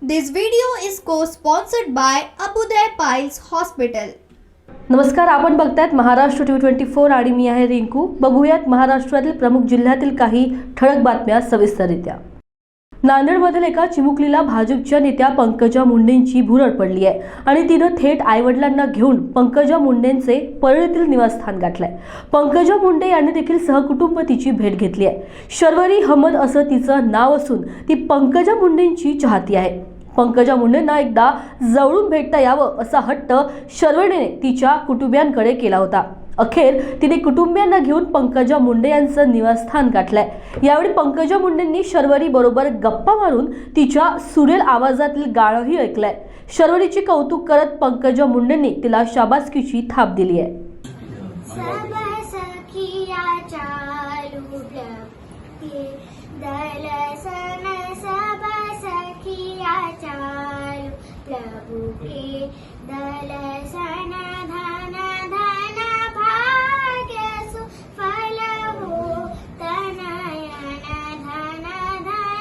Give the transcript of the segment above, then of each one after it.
This video is co-sponsored by Abudai Piles Hospital. नमस्कार, आपण बघतायत महाराष्ट्र T24 आणि मी आहे रिंकू. बघूयात महाराष्ट्रातील प्रमुख जिल्ह्यातील काही ठळक बातम्या सविस्तररित्या. नांदेडमधील एका चिमुकलीला भाजपच्या नेत्या पंकजा मुंडेंची भुरळ पडली आहे आणि तिनं थेट आईवडिलांना घेऊन पंकजा मुंडेंचे परळीतील निवासस्थान गाठलंय. पंकजा मुंडे यांनी देखील सहकुटुंब तिची भेट घेतली आहे. शर्वरी अहमद असं तिचं नाव असून ती पंकजा मुंडेंची चाहती आहे. पंकजा मुंडेंना एकदा जवळून भेटता यावं असा हट्ट शर्वरीने तिच्या कुटुंबियांकडे केला होता. अखेर तिने कुटुंबियांना घेऊन पंकजा मुंडे यांचं निवासस्थान गाठलंय. यावेळी पंकजा मुंडेंनी शर्वरी बरोबर गप्पा मारून तिच्या सुरेल आवाजातील गाणंही ऐकलंय. शर्वरीचे कौतुक करत पंकजा मुंडेंनी तिला शाबासकीची थाप दिली आहे. प्रभु के दलसन धन धन भाग्य सुफल हो तनयन धन धन.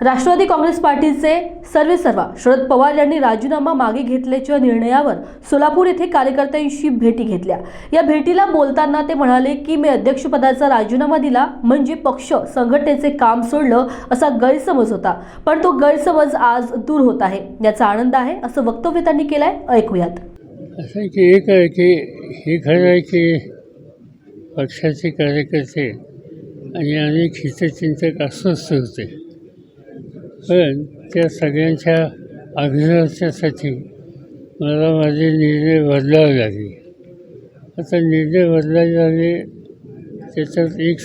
राष्ट्रवादी काँग्रेस पार्टीचे सर्वेसर्वा शरद पवार यांनी राजीनामा मागे घेतल्याच्या निर्णयावर सोलापूर येथे कार्यकर्त्यांशी भेटी घेतल्या. या भेटीला बोलताना ते म्हणाले की मी अध्यक्षपदाचा राजीनामा दिला म्हणजे पक्ष संघटनेचे काम सोडलं असा गैरसमज होता, पण तो गैरसमज आज दूर होत आहे, याचा आनंद आहे असं वक्तव्य त्यांनी केलंय. ऐकूयात. असं की एक आहे की हे खरं आहे की पक्षाचे कार्यकर्ते आणि अनेक हितचिंतक अस्वस्थ होते, पण त्या सगळ्यांच्या आग्रहाच्यासाठी मला माझे निर्णय बदलावे लागले. आता निर्णय बदलावे लागले त्याच्यात एक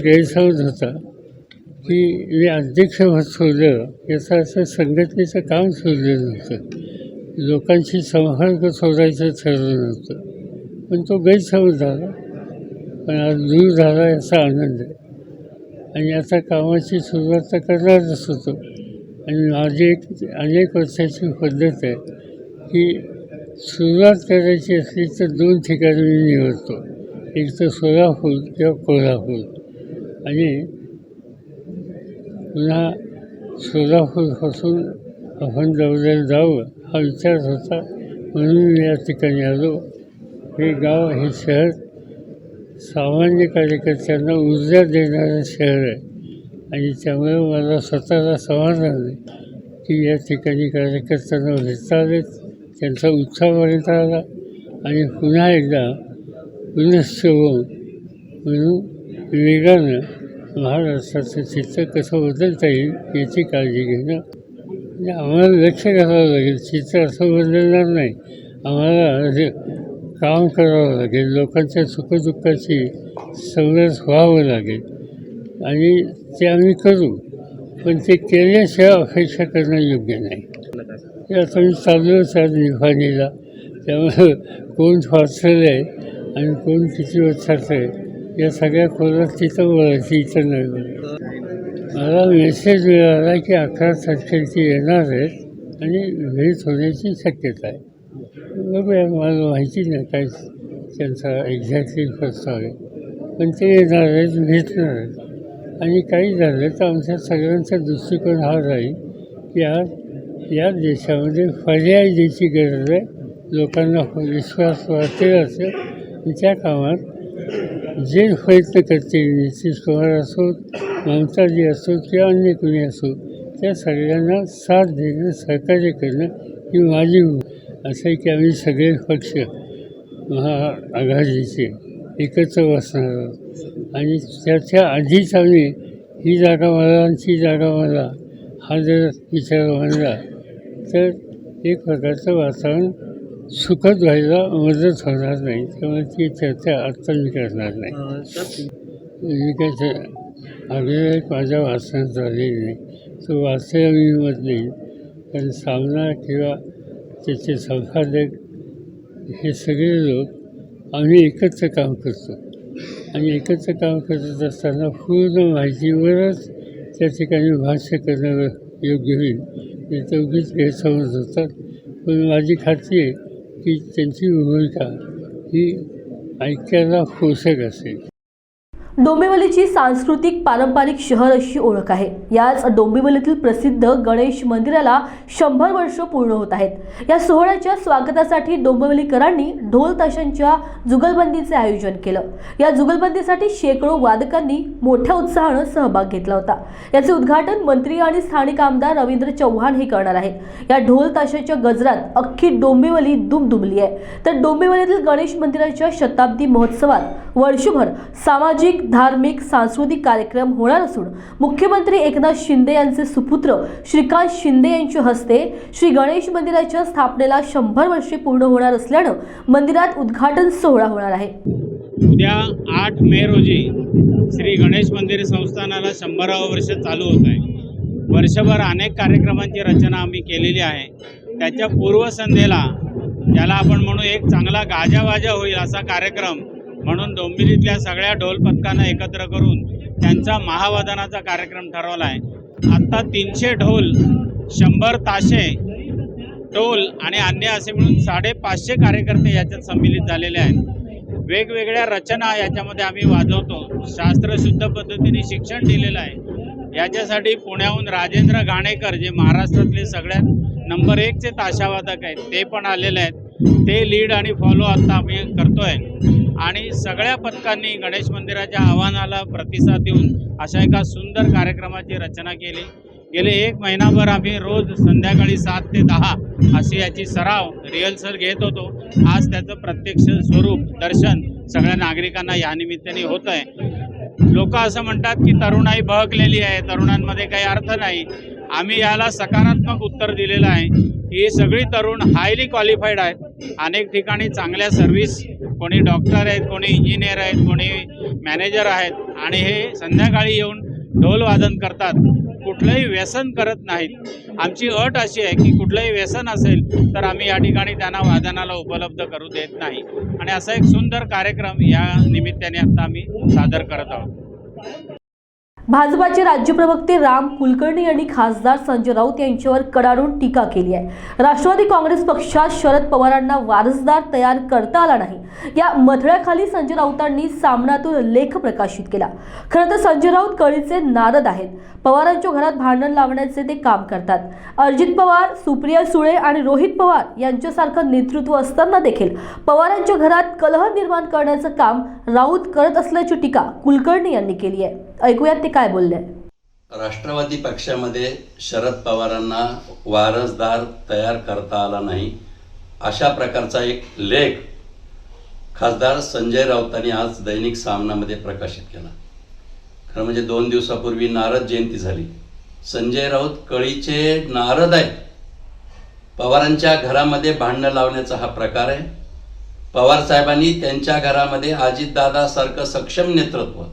गैरसमज होता की मी अध्यक्षपद सोडलं याचा असं संघटनेचं काम सोडलं नव्हतं, लोकांशी संपर्क सोडायचं ठरवलं नव्हतं, पण तो गैरसमज झाला. पण आज दूर झाला याचा आनंद आहे आणि आता कामाची सुरुवात तर करणारच होतो. आणि माझी अनेक वर्षाची पद्धत आहे की सुरुवात करायची असली तर दोन ठिकाणी मी निवडतो, एक तर सोलापूर किंवा कोल्हापूर. आणि पुन्हा सोलापूरपासून आपण दौऱ्याला जावं हा विचार होता, म्हणून मी या ठिकाणी आलो. हे गाव, हे शहर सामान्य कार्यकर्त्यांना ऊर्जा देणारं शहर आहे आणि त्यामुळे मला स्वतःला समाधान आहे की या ठिकाणी कार्यकर्त्यांना भेटता आले, त्यांचा उत्साह वाढता आला आणि पुन्हा एकदा पुनश्च होऊन म्हणून वेगानं महाराष्ट्राचं चित्र कसं बदलता येईल याची काळजी घेणं म्हणजे आम्हाला लक्ष घालावं लागेल. चित्र असं बदलणार नाही, आम्हाला काम करावं लागेल, लोकांच्या सुखदुःखाची संघर्ष व्हावं लागेल आणि ते आम्ही करू, पण ते केल्याशिवाय अपेक्षा करणं योग्य नाही. ते आता मी चाललोच आज निभाणीला, त्यामुळे कोण फासलेलं आहे आणि कोण किती वर्षाचं आहे या सगळ्या खोलात तिथं बोलायची, इथं नाही बोलायचं. मला मेसेज मिळाला की 11 तारखेला ते येणार आहेत आणि भेट होण्याची शक्यता आहे. बघूया, मला माहिती नाही काय त्यांचा एक्झॅक्टली प्रस्ताव आहे, पण ते येणार आहेत, भेटणार आहेत. आणि काही झालं तर आमच्या सगळ्यांचा दृष्टिकोन हा राहील की आज या देशामध्ये पर्याय द्यायची गरज आहे. लोकांना विश्वास वाटेल असेल त्या कामात जे प्रयत्न करतील, नितीश कुमार असो, ममताजी असो किंवा अन्य कोणी असो, त्या सगळ्यांना साथ देणं, सहकार्य करणं ही माझी असं आहे की आम्ही सगळे पक्ष महाआघाडीचे एकत्र बसणार आहोत आणि त्याच्या आधीच आम्ही ही जागा मला आणि ती जागा मला हा जर विचार मांडला तर एक प्रकारचं वातावरण सुखद व्हायला मदत होणार नाही. त्यामुळे ती चर्चा आत्ता मी करणार नाही. मी काय आग्रह माझ्या वाचनात झालेली नाही, तो वाचायला मी मत नाही, कारण सामना किंवा त्याचे संपादक हे सगळे लोक आम्ही एकत्र काम करतो आणि एकत्र काम करत असताना पूर्ण माहितीवरच त्या ठिकाणी भाष्य करणं योग्य होईल. ते उगीच गैरसमज होतात, पण माझी खात्री आहे की त्यांची भूमिका ही ऐक्याला पोषक असेल. डोंबिवलीची सांस्कृतिक पारंपरिक शहर अशी ओळख आहे. याच डोंबिवलीतील प्रसिद्ध गणेश मंदिराला 100 वर्ष पूर्ण होत आहेत. या सोहळ्याच्या स्वागतासाठी डोंबिवलीकरांनी ढोल ताशांच्या जुगलबंदीचे आयोजन केलं. या जुगलबंदीसाठी शेकडो वादकांनी मोठ्या उत्साहानं सहभाग घेतला होता. याचे उद्घाटन मंत्री आणि स्थानिक आमदार रवींद्र चव्हाण हे करणार आहेत. या ढोल ताशाच्या गजरात अख्खी डोंबिवली दुमदुमली आहे. तर डोंबिवलीतील गणेश मंदिराच्या शताब्दी महोत्सवात वर्षभर सामाजिक, धार्मिक, सांस्कृतिक कार्यक्रम होणार असून मुख्यमंत्री एकनाथ शिंदे यांचे सुपुत्र श्रीकांत शिंदे यांच्या हस्ते श्री गणेश मंदिराच्या स्थापनेला 100 वर्षे पूर्ण होणार असल्यानं मंदिरात उद्घाटन सोहळा होणार आहे. उद्या 8 मे रोजी श्री गणेश मंदिर संस्थानाला 100वे वर्ष चालू होत आहे. वर्षभर अनेक कार्यक्रमांची रचना आम्ही केलेली आहे. त्याच्या पूर्वसंध्येला ज्याला आपण म्हणू एक चांगला गाजावाजा होईल असा कार्यक्रम म्हणून डोंबिवलीतल्या सगळ्या ढोल पथकांना एकत्र करून त्यांचा महावादनाचा कार्यक्रम ठरवला आहे. आत्ता 300 ढोल, 100 ताशे, ढोल आणि अन्य असे मिळून 550 कार्यकर्ते याच्यात संमिलित झालेले आहेत. वेगवेगळ्या रचना याच्यामध्ये आम्ही वाजवतो. शास्त्रशुद्ध पद्धतीने शिक्षण दिलेलं आहे. याच्यासाठी पुण्याहून राजेंद्र घाणेकर जे महाराष्ट्रातले सगळ्यात नंबर 1चे ताशावादक आहेत ते पण आलेले आहेत. ते लीड आणि फॉलो आता आम्ही करतोय आणि सगळ्या पथकांनी गणेश मंदिराच्या आव्हानाला प्रतिसाद देऊन अशा एका सुंदर कार्यक्रमाची रचना केली. गेले 1 महिनाभर आम्ही रोज संध्याकाळी 7 ते 10 अशी याची सराव रिहर्सल घेत होतो. आज त्याचं प्रत्यक्ष स्वरूप दर्शन सगळ्या नागरिकांना या निमित्ताने होत आहे. लोक असं म्हणतात की तरुणाई बहकलेली आहे, तरुणांमध्ये काही अर्थ नाही. आम्ही याला सकारात्मक उत्तर दिलेलं आहे. ही सगळी तरुण हायली क्वालिफाईड आहेत. अनेक ठिकाणी चांगल्या सर्व्हिस, कोणी डॉक्टर आहेत, कोणी इंजिनियर आहेत, कोणी मॅनेजर आहेत आणि हे संध्याकाळी येऊन ढोल वादन करतात. कुठलंही व्यसन करत नाहीत. आमची अट अशी आहे की कुठलंही व्यसन असेल तर आम्ही या ठिकाणी त्यांना वादनाला उपलब्ध करू देत नाही आणि असा एक सुंदर कार्यक्रम या निमित्ताने आता आम्ही सादर करत आहोत. भाजपाचे राज्य प्रवक्ते राम कुलकर्णी यांनी खासदार संजय राऊत यांच्यावर कडाडून टीका केली आहे. राष्ट्रवादी काँग्रेस पक्षात शरद पवारांना वारसदार तयार करता आला नाही या मथळ्याखाली संजय राऊतांनी सामनातून लेख प्रकाशित केला. खरं तर संजय राऊत कळीचे नारद आहेत. पवारांच्या घरात भांडण लावण्याचे ते काम करतात. अजित पवार, सुप्रिया सुळे आणि रोहित पवार यांच्यासारखं नेतृत्व असताना देखील पवारांच्या घरात कलह निर्माण करण्याचं काम राऊत करत असल्याची टीका कुलकर्णी यांनी केली आहे. ऐकूयात ते काय बोलले. राष्ट्रवादी पक्षामध्ये शरद पवारांना वारसदार तयार करता आला नाही अशा प्रकारचा एक लेख खासदार संजय राऊतांनी आज दैनिक सामनामध्ये प्रकाशित केला. खरं म्हणजे 2 दिवसापूर्वी नारद जयंती झाली. संजय राऊत कळीचे नारद आहेत. पवारांच्या घरामध्ये भांडणं लावण्याचा हा प्रकार आहे. पवार साहेबांनी त्यांच्या घरामध्ये अजितदादासारखं सक्षम नेतृत्व,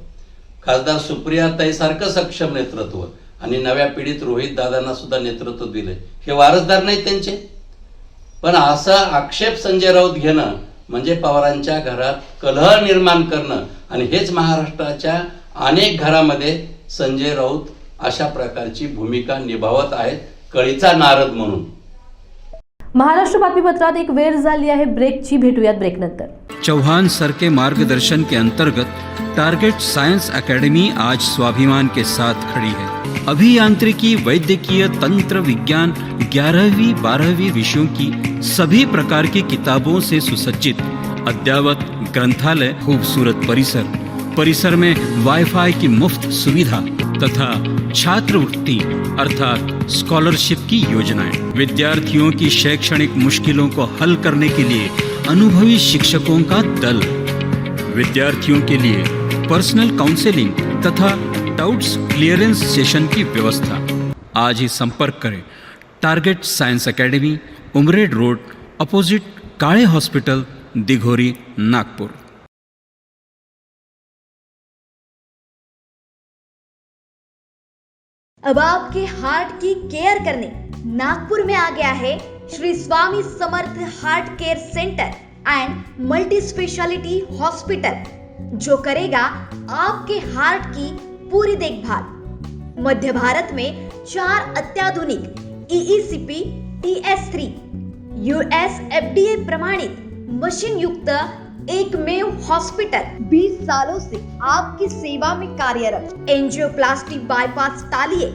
खासदार सुप्रियाताईसारखं सक्षम नेतृत्व आणि नव्या पिढीत रोहित दादांना सुद्धा नेतृत्व दिले. हे वारसदार नाहीत त्यांचे. पण असा आक्षेप संजय राऊत घेणं म्हणजे पवारांच्या घरात कलह निर्माण करणं आणि हेच महाराष्ट्राच्या अनेक घरामध्ये संजय राऊत अशा प्रकारची भूमिका निभावत आहेत, कळीचा नारद म्हणून. महाराष्ट्र बातमीपत्रात एक वेळ झाली आहे ब्रेकची. भेटूयात ब्रेकनंतर. चौहान सर के मार्गदर्शन के अंतर्गत टारगेट साइंस एकेडमी आज स्वाभिमान के साथ खड़ी है. अभियांत्रिकी, वैद्यकीय, तंत्र विज्ञान, 11वीं 12वीं विषयों की सभी प्रकार की किताबों से सुसज्जित अद्ययावत ग्रंथालय, खूबसूरत परिसर में वाईफाई की मुफ्त सुविधा तथा छात्रवृत्ति अर्थात स्कॉलरशिप की योजनाएं. विद्यार्थियों की शैक्षणिक मुश्किलों को हल करने के लिए अनुभवी शिक्षकों का दल. विद्यार्थियों के लिए पर्सनल काउंसलिंग तथा डाउट्स क्लियरेंस सेशन की व्यवस्था. आज ही संपर्क करें. Target science academy, Umred road, opposite Kale hospital, Dighori, Nagpur. अब आपके हार्ट की केयर करने नागपुर में आ गया है Shri Swami Samarth heart care centre and multi speciality hospital, जो करेगा आपके हार्ट की पूरी देखभाल. मध्य भारत में 4 अत्याधुनिक EECP TS3 US FDA प्रमाणित मशीन युक्त एकमेव हॉस्पिटल 20 सालों से आपकी सेवा में कार्यरत। एंजियोप्लास्टी बाईपास टालिए,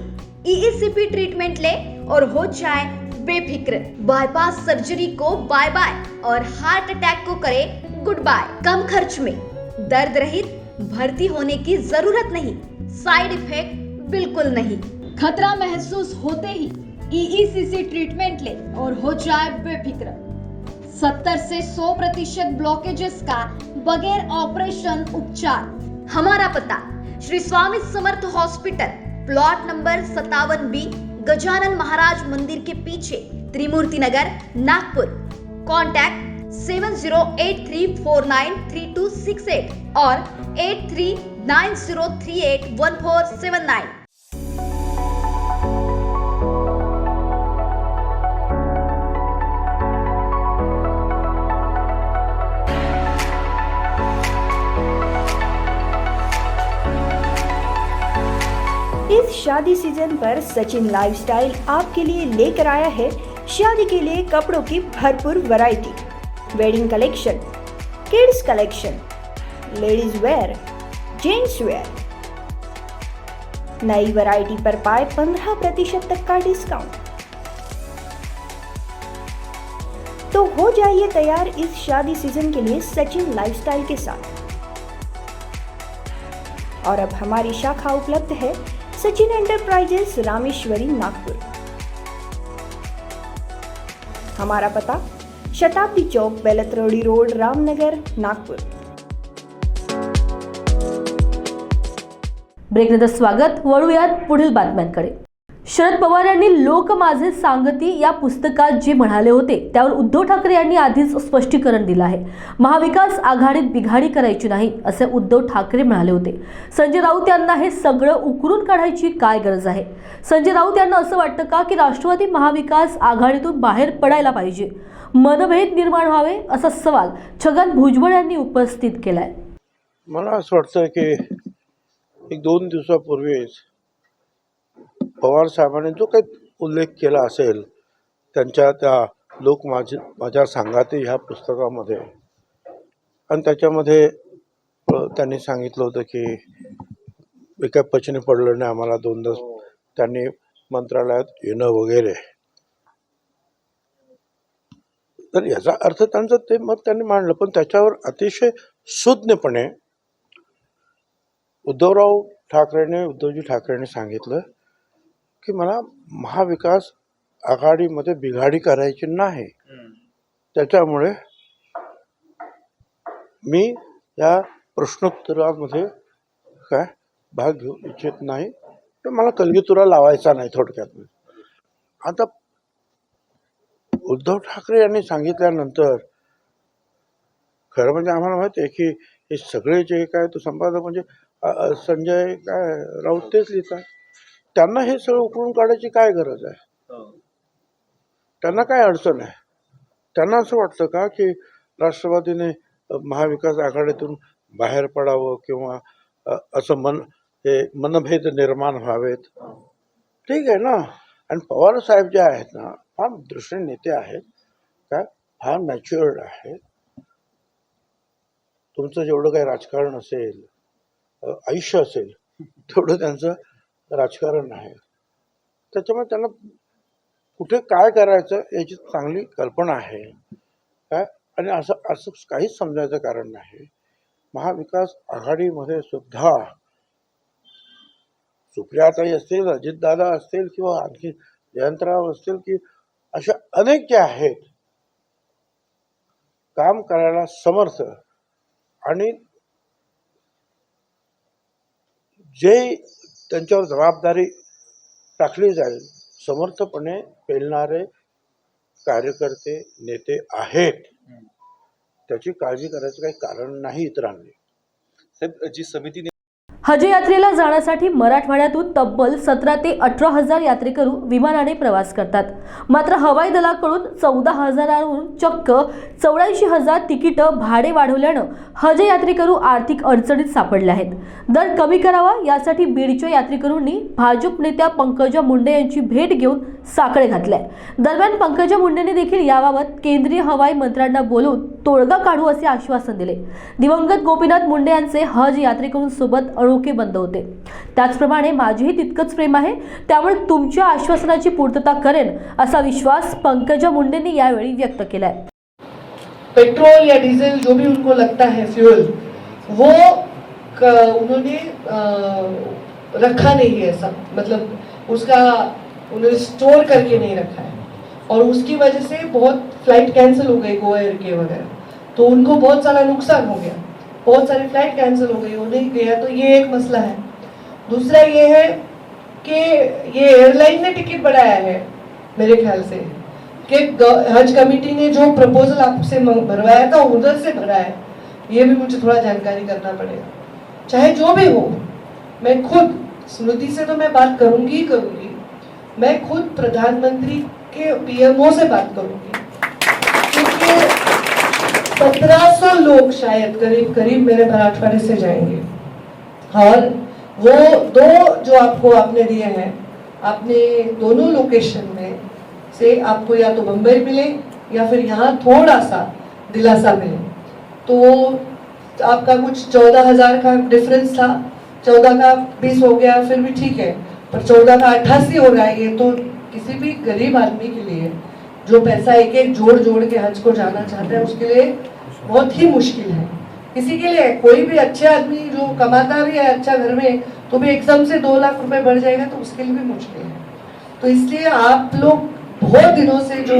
ईईसीपी ट्रीटमेंट ले और हो जाए बेफिक्र। बाईपास सर्जरी को बाय बाय और हार्ट अटैक को करे गुड बाय। कम खर्च में दर्द रहित भर्ती होने की जरूरत नहीं, साइड इफेक्ट बिल्कुल नहीं। खतरा महसूस होते ही ईईसीसी ट्रीटमेंट ले और हो जाए बेफिक्र। 70 से 100% ब्लॉकेजेस का बगैर ऑपरेशन उपचार। हमारा पता Shri Swami Samarth hospital, plot number 57B, Gajanan Maharaj मंदिर के पीछे, त्रिमूर्ति नगर, नागपुर। कॉन्टैक्ट 7083493268 और 8390381479। इस शादी सीजन पर सचिन लाइफस्टाइल आपके लिए लेकर आया है शादी के लिए कपड़ों की भरपूर variety. Wedding collection, kids collection, ladies wear, gents wear. नई वैरायटी पर पाए 15% तक का डिस्काउंट। तो हो जाइए तैयार इस शादी सीजन के लिए सचिन लाइफस्टाइल के साथ। और अब हमारी शाखा उपलब्ध है सचिन एंटरप्राइजेस, रामेश्वरी, नागपुर। हमारा पता शताब्दी चौक, बेलतरोडी रोड, रामनगर, नागपुर। ब्रेकनंतर स्वागत। वळूयात पुढील बातम्यांकडे। शरद पवार यांनी लोक माझे सांगती या पुस्तकात जे म्हणाले होते त्यावर उद्धव ठाकरे यांनी आधीच स्पष्टीकरण दिलं आहे। महाविकास आघाडीत बिघाडी करायची नाही असे उद्धव ठाकरे म्हणाले होते। संजय राऊत यांना हे सगळं उकरून काढायची काय गरज आहे? संजय राऊत यांना असं वाटतं का की राष्ट्रवादी महाविकास आघाडीतून बाहेर पडायला पाहिजे, मनभेद निर्माण व्हावे, असा सवाल छगन भुजबळ यांनी उपस्थित केलाय। मला असं वाटतं की 1-2 दिवसापूर्वीच पवार साहेबांनी जो काही उल्लेख केला असेल त्यांच्या त्या लोक माझ्या सांगाते ह्या पुस्तकामध्ये, आणि त्याच्यामध्ये त्यांनी सांगितलं होतं की मी काय पचनी पडलं नाही आम्हाला 2दा त्यांनी मंत्रालयात येणं वगैरे, तर याचा अर्थ त्यांचं ते मत त्यांनी मांडलं। पण त्याच्यावर अतिशय सुज्ञपणे उद्धवजी ठाकरेंनी सांगितलं की मला महाविकास आघाडीमध्ये बिघाडी करायची नाही, त्याच्यामुळे मी या प्रश्नोत्तरामध्ये काय भाग घेऊ इच्छित नाही, तर मला कलगीतुरा लावायचा नाही थोडक्यात। आता उद्धव ठाकरे यांनी सांगितल्यानंतर खरं म्हणजे आम्हाला माहिती आहे की हे सगळे जे काय तो संपादक म्हणजे संजय राऊत तेच लिहितात, त्यांना हे सगळं उकळून काढायची काय गरज आहे? त्यांना काय अडचण आहे? त्यांना असं वाटतं का की राष्ट्रवादीने महाविकास आघाडीतून बाहेर पडावं किंवा असं मनभेद निर्माण व्हावेत? ठीक आहे ना। आणि पवार साहेब जे आहेत ना, फार दृष्टी नेते आहेत, काय फार मॅच्युअर्ड आहेत। तुमचं जेवढं काही राजकारण असेल, आयुष्य असेल, तेवढं त्यांचं राजकारण आहे। त्याच्यामुळे त्यांना कुठे काय करायचं याची चांगली कल्पना आहे काय, आणि असं काहीच समजायचं कारण नाही। महाविकास आघाडीमध्ये सुद्धा सुप्रियाताई असतील, अजितदादा असतील किंवा आणखी जयंतराव असतील की अशा अनेक जे आहेत काम करायला समर्थ, आणि जे त्यांच्यावर जबाबदारी टाकली जाईल समर्थपणे पेलणारे कार्यकर्ते नेते आहेत, त्याची काळजी करायचं काही कारण नाही इतरांनी। साहेब, जी समिती हज यात्रेला जाण्यासाठी मराठवाड्यातून तब्बल 17 ते 18 हजार यात्रेकरू विमानाने प्रवास करतात। मात्र हवाई दलाकडून 14,000वरून चक्क 84,000 तिकीटं भाडे वाढवल्यानं हज यात्रेकरू आर्थिक अडचणीत सापडले आहेत। दर कमी करावा यासाठी बीडच्या यात्रेकरूंनी भाजप नेत्या पंकजा मुंडे यांची भेट घेऊन साकडे घातलंय. दरम्यान पंकजा मुंडेंनी देखील याबाबत केंद्रीय हवाई मंत्र्यांना बोलून तोडगा काढू असे आश्वासन दिले. दिवंगत गोपीनाथ मुंडे यांचे हज यात्रेकरूंसोबत अनोखे बंध होते. त्याचप्रमाणे माझेही तितकंच प्रेम आहे, त्यामुळे तुमच्या आश्वासनाची पूर्तता करेन असा विश्वास पंकजा मुंडेंनी यावेळी व्यक्त केलाय. पेट्रोल या डीजल जो भी उनको लगता है फ्यूल, वो उन्होंने रखा नहीं है, ऐसा मतलब उसका उन्होंने स्टोर करके नहीं रखा है और उसकी वजह से बहुत फ्लाइट कैंसिल हो गई गो एयर के वगैरह, तो उनको बहुत सारा नुकसान हो गया, बहुत सारी फ्लाइट कैंसिल हो गई, वो नहीं गया, तो ये एक मसला है. दूसरा ये है कि ये एयरलाइन ने टिकट बढ़ाया है मेरे ख्याल से, कि हज कमेटी ने जो प्रपोजल आपसे भरवाया था उधर से भरा है, ये भी मुझे थोड़ा जानकारी करना पड़ेगा. चाहे जो भी हो, मैं खुद स्मृति से तो मैं बात करूंगी ही करूंगी, मैं खुद प्रधानमंत्री के पीएमओ से बात करूंगी, क्योंकि 1700 लोग शायद करीब करीब मेरे मराठवाड़े से जाएंगे और वो दो जो आपको आपने दिए हैं, आपने दोनों लोकेशन में से आपको या तो बम्बई मिले या फिर यहाँ थोड़ा सा दिलासा मिले, तो आपका कुछ 14,000 का डिफरेंस था, 14 का 20 हो गया फिर भी ठीक है, पर 14 का 88 हो रहा है. ये तो किसी भी गरीब आदमी के लिए जो पैसा एक एक जोड़ के हज को जाना चाहता है उसके लिए बहुत ही मुश्किल है. किसी के लिए, कोई भी अच्छे आदमी जो कमाता भी है अच्छा घर में, तो भी एकदम से 2 लाख रुपए बढ़ जाएगा तो उसके लिए भी मुश्किल है. तो इसलिए आप लोग बहुत दिनों से जो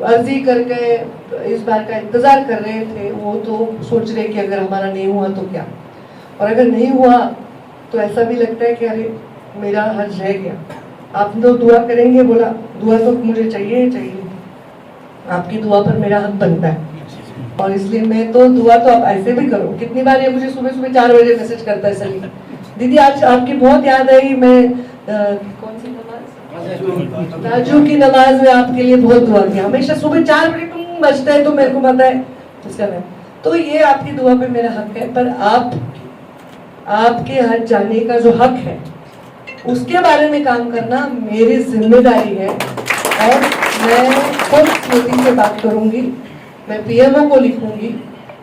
अर्जी करके इस बार का इंतजार कर रहे थे, वो तो सोच रहे कि अगर हमारा नहीं हुआ तो क्या, और अगर नहीं हुआ तो ऐसा भी लगता है कि अरे मेरा हज रह गया. आप तो दुआ करेंगे, बोला दुआ तो मुझे चाहिए ही चाहिए, आपकी दुआ पर मेरा हक बनता है, और इसलिए मैं तो दुआ तो आप ऐसे भी करो. कितनी बार ये मुझे सुबह सुबह 4 बजे मैसेज करता है सलीम, दीदी आज आपकी बहुत याद आई, मैं कौन सी नमाज, ताज्जुद की नमाज में आपके लिए बहुत दुआ की. हमेशा सुबह 4 बजे बजता है तो मेरे को पता है इसका है, तो ये आपकी दुआ पे मेरा हक है. पर आपके हज जाने का जो हक है उसके बारे में काम करना मेरी जिम्मेदारी है, और मैं खुद स्मृति से बात करूंगी, मैं पीएमओ को लिखूंगी,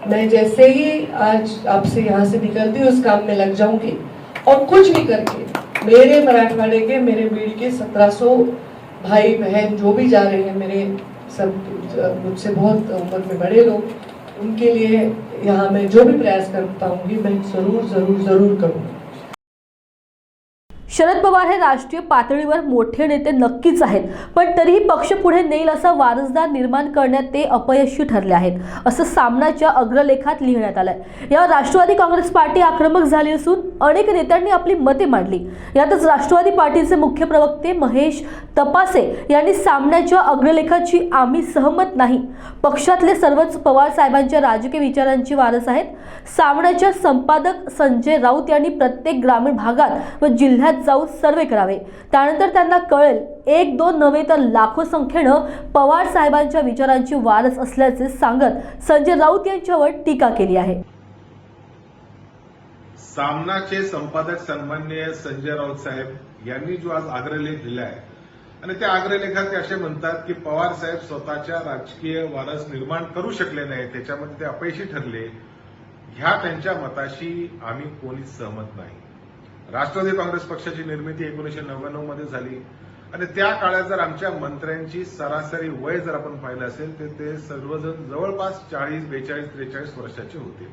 मैं जैसे ही आज आपसे यहाँ से निकलती हूँ उस काम में लग जाऊंगी, और कुछ भी करके मेरे मराठवाड़े के, मेरे बीड़ के 1700 भाई बहन जो भी जा रहे हैं, मेरे सब मुझसे बहुत उम्र में बड़े लोग, उनके लिए यहाँ मैं जो भी प्रयास कर पाऊंगी मैं जरूर करूँगी. शरद पवार हे राष्ट्रीय पातळीवर मोठे नेते नक्कीच आहेत, पण तरीही पक्ष पुढे नेईल असा वारसदार निर्माण करण्यात ते अपयशी ठरले आहेत, असं सामनाच्या अग्रलेखात लिहिण्यात आलंय. यावर राष्ट्रवादी काँग्रेस पार्टी आक्रमक झाली असून अनेक नेत्यांनी आपली मते मांडली. यातच राष्ट्रवादी पार्टीचे मुख्य प्रवक्ते महेश तपासे यांनी सामन्याच्या अग्रलेखाची आम्ही सहमत नाही, पक्षातले सर्वच पवार साहेबांच्या राजकीय विचारांची वारस आहेत. सामन्याच्या संपादक संजय राऊत यांनी प्रत्येक ग्रामीण भागात व जिल्ह्यात जाऊन सर्वे करावे, त्यानंतर त्यांना कळेल 1-2 नव्हे तर लाखो संख्येनं पवार साहेबांच्या विचारांची वारस असल्याचे सांगत संजय राऊत यांच्यावर टीका केली आहे. सामनाचे संपादक सन्माननीय संजय राऊत साहेब यांनी जो आज अग्रलेख दिला आहे, आणि त्या अग्रलेखात ते असे म्हणतात की पवार साहेब स्वतःच्या राजकीय वारस निर्माण करू शकले नाही, त्याच्यामध्ये ते अपयशी ठरले. ह्या त्यांच्या मताशी आम्ही कोणीच सहमत नाही. राष्ट्रवादी काँग्रेस पक्षाची निर्मिती 1999 मध्ये झाली, आणि त्या काळात जर आमच्या मंत्र्यांची सरासरी वय जर आपण पाहिलं असेल तर ते सर्वजण जवळपास 40, 42, 43 वर्षाचे होते.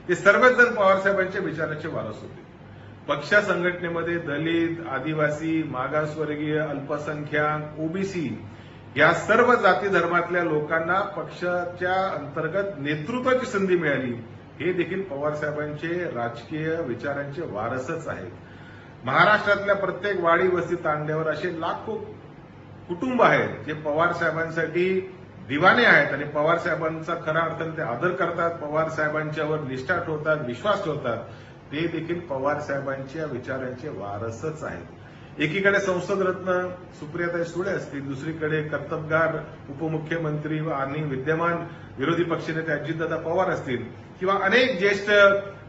ते सर्वच जण पवारसाहेबांच्या विचाराचे वारस होते. पक्ष संघटनेमध्ये दलित, आदिवासी, मागासवर्गीय, अल्पसंख्याक, ओबीसी या सर्व जाती धर्मातल्या लोकांना पक्षाच्या अंतर्गत नेतृत्वाची संधी मिळाली. हे देखील पवारसाहेबांचे राजकीय विचारांचे वारसच आहेत. महाराष्ट्रातल्या प्रत्येक वाडी वस्ती तांड्यावर असे लाखो कुटुंब आहेत जे पवार साहेबांसाठी दिवाने आहेत, आणि पवार साहेबांचा खऱ्या अर्थाने ते आदर करतात, पवार साहेबांच्यावर निष्ठा ठेवतात, विश्वास ठेवतात. ते देखील पवार साहेबांच्या विचारांचे वारसच आहेत. एकीकडे संसद रत्न सुप्रियाताई सुळे असतील, दुसरीकडे कर्तबगार उपमुख्यमंत्री आणि विद्यमान विरोधी पक्षनेते अजितदादा पवार असतील किंवा अनेक ज्येष्ठ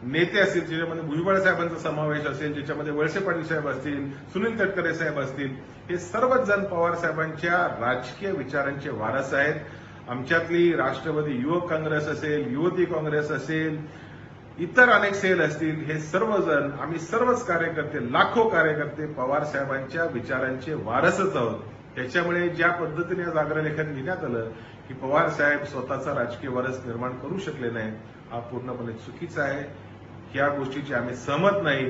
नेते असतील, ज्याच्यामध्ये भुजबळ साहेबांचा समावेश असेल, ज्याच्यामध्ये वळसे पाटील साहेब असतील, सुनील तटकरे साहेब असतील, हे सर्वच जण पवार साहेबांच्या राजकीय विचारांचे वारस आहेत. आमच्यातली राष्ट्रवादी युवक काँग्रेस असेल, युवती काँग्रेस असेल, इतर अनेक सेल असतील, हे सर्वजण आम्ही सर्वच कार्यकर्ते, लाखो कार्यकर्ते पवार साहेबांच्या विचारांचे वारसच आहोत. त्याच्यामुळे ज्या पद्धतीने आज अग्रलेखन लिहिण्यात आलं की पवार साहेब स्वतःचा राजकीय वारस निर्माण करू शकले नाही, हा पूर्णपणे चुकीचा आहे. या गोष्टीची आम्ही सहमत नाही.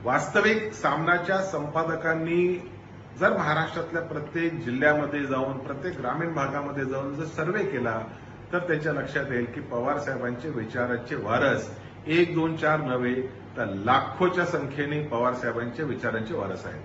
वास्तविक सामनाच्या संपादकांनी जर महाराष्ट्रातल्या प्रत्येक जिल्ह्यामध्ये जाऊन, प्रत्येक ग्रामीण भागामध्ये जाऊन जर सर्व्हे केला तर त्यांच्या लक्षात येईल की पवार साहेबांचे विचारांचे वारस 1, 2, 4 नव्हे तर लाखोच्या संख्येने पवार साहेबांच्या विचारांचे वारस आहेत.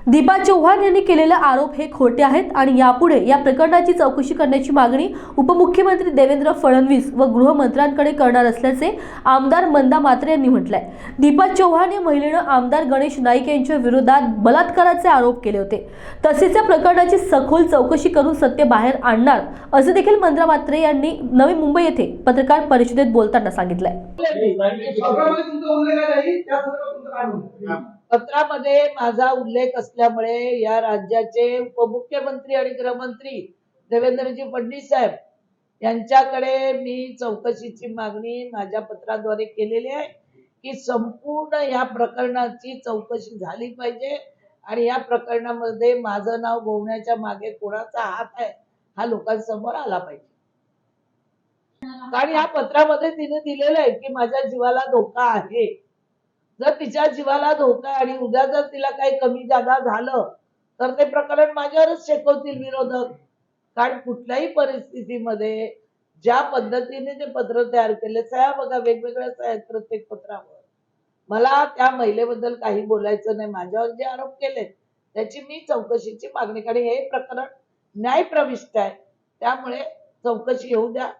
दीपा चव्हाण यांनी केलेले आरोप हे खोटे आहेत आणि यापुढे या प्रकरणाची चौकशी करण्याची मागणी उपमुख्यमंत्री देवेंद्र फडणवीस व गृहमंत्र्यांकडे करणार असल्याचे आमदार मंदा म्हात्रे यांनी म्हटलंय. दीपा चव्हाण या महिलेनं आमदार गणेश नाईक यांच्या विरोधात बलात्काराचे आरोप केले होते. तसेच या प्रकरणाची सखोल चौकशी करून सत्य बाहेर आणणार असे देखील मंदा म्हात्रे यांनी नवी मुंबई येथे पत्रकार परिषदेत बोलताना सांगितलंय. पत्रामध्ये माझा उल्लेख असल्यामुळे या राज्याचे उपमुख्यमंत्री आणि गृहमंत्री देवेंद्रजी फडणवीस साहेब यांच्याकडे मी चौकशीची मागणी माझ्या पत्राद्वारे केलेली आहे की संपूर्ण या प्रकरणाची चौकशी झाली पाहिजे आणि या प्रकरणामध्ये माझं नाव गोवण्याच्या मागे कोणाचा हात आहे हा लोकांसमोर आला पाहिजे. कारण या पत्रामध्ये तिने दिलेलं आहे की माझ्या जीवाला धोका आहे. जर तिच्या जीवाला धोका आणि उद्या जर तिला काही कमी जादा झालं तर ते प्रकरण माझ्यावरच शेकवतील विरोधक. कारण कुठल्याही परिस्थितीमध्ये ज्या पद्धतीने ते पत्र तयार केले, सह्या बघा वेगवेगळ्या सह्या आहेत प्रत्येक पत्रावर. मला त्या महिलेबद्दल काही बोलायचं नाही. माझ्यावर जे आरोप केले त्याची मी चौकशीची मागणी करेन. हे प्रकरण न्यायप्रविष्ट आहे, त्यामुळे चौकशी होऊ द्या,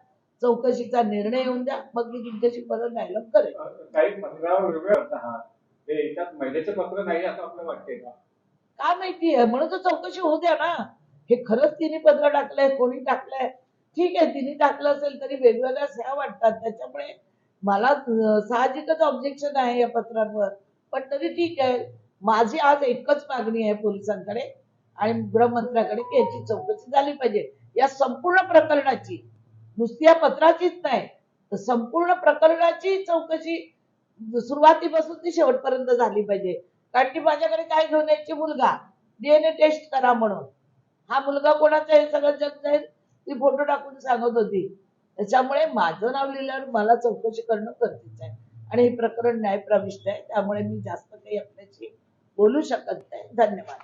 चौकशीचा निर्णय येऊन द्या, मग मी तुमच्याशी परत न्यायालय करेन. काही पत्रावर वेगळे आहात, हे एकाच महिलेचं पत्र नाही असं आपल्याला वाटतंय का? काय माहितीये, म्हणून तर चौकशी होऊ द्या ना. हे खरंच तिने पत्र टाकलंय, कोणी टाकलंय, ठीक आहे, तिने टाकलं असेल तरी वेगवेगळ्या सह्या वाटतात, त्याच्यामुळे मला साहजिकच ऑब्जेक्शन आहे या पत्रांवर. पण तरी ठीक आहे, माझी आज एकच मागणी आहे पोलिसांकडे आणि गृहमंत्र्याकडे की याची चौकशी झाली पाहिजे. या संपूर्ण प्रकरणाची, नुसती या पत्राचीच नाही तर संपूर्ण प्रकरणाची चौकशी सुरुवातीपासून ती शेवटपर्यंत झाली पाहिजे. कारण की माझ्याकडे काय घेऊन यायची, मुलगा DNA टेस्ट करा म्हणून. हा मुलगा कोणाचा हे सगळं जग जाईल ती फोटो टाकून सांगत होती. त्याच्यामुळे माझं नाव लिहिल्यावर मला चौकशी करणं गरजेचं आहे आणि हे प्रकरण न्यायप्रविष्ट आहे, त्यामुळे मी जास्त काही आपल्याशी बोलू शकत नाही. धन्यवाद.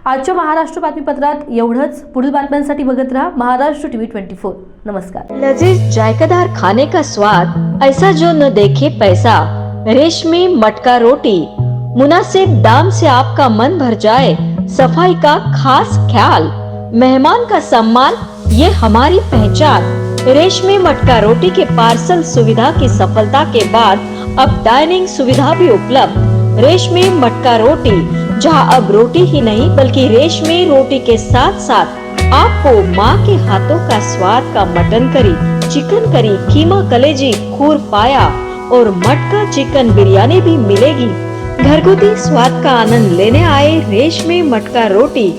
आजच्या महाराष्ट्र बातमीपत्रात एवढंच. पुढील बातम्यांसाठी बघत रहा महाराष्ट्र TV 24. नमस्कार. लजीज जायकेदार खाने का स्वाद ऐसा जो न देखे पैसा. रेशमी मटका रोटी मुनासिब दाम से आपका मन भर जाए. सफाई का खास ख्याल, मेहमान का सम्मान, ये हमारी पहचान. रेशमी मटका रोटी के पार्सल सुविधा की सफलता के बाद अब डाइनिंग सुविधा भी उपलब्ध. रेशमी मटका रोटी, जहां अब रोटी ही नहीं बल्कि रेशमी रोटी के साथ साथ आपको माँ के हाथों का स्वाद का मटन करी, चिकन करी, कीमा कलेजी, खूर पाया और मटका चिकन बिरयानी भी मिलेगी. घरगुती स्वाद का आनंद लेने आए रेशमी मटका रोटी.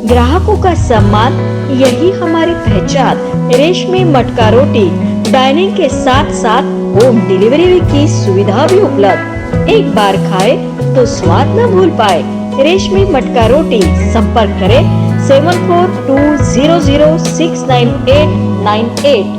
ग्राहकों का सम्मान, यही हमारी पहचान. रेशमी मटका रोटी, डाइनिंग के साथ साथ होम डिलीवरी की सुविधा भी उपलब्ध. एक बार खाए तो स्वाद न भूल पाए. रेशमी मटका रोटी, संपर्क करें 7420069898.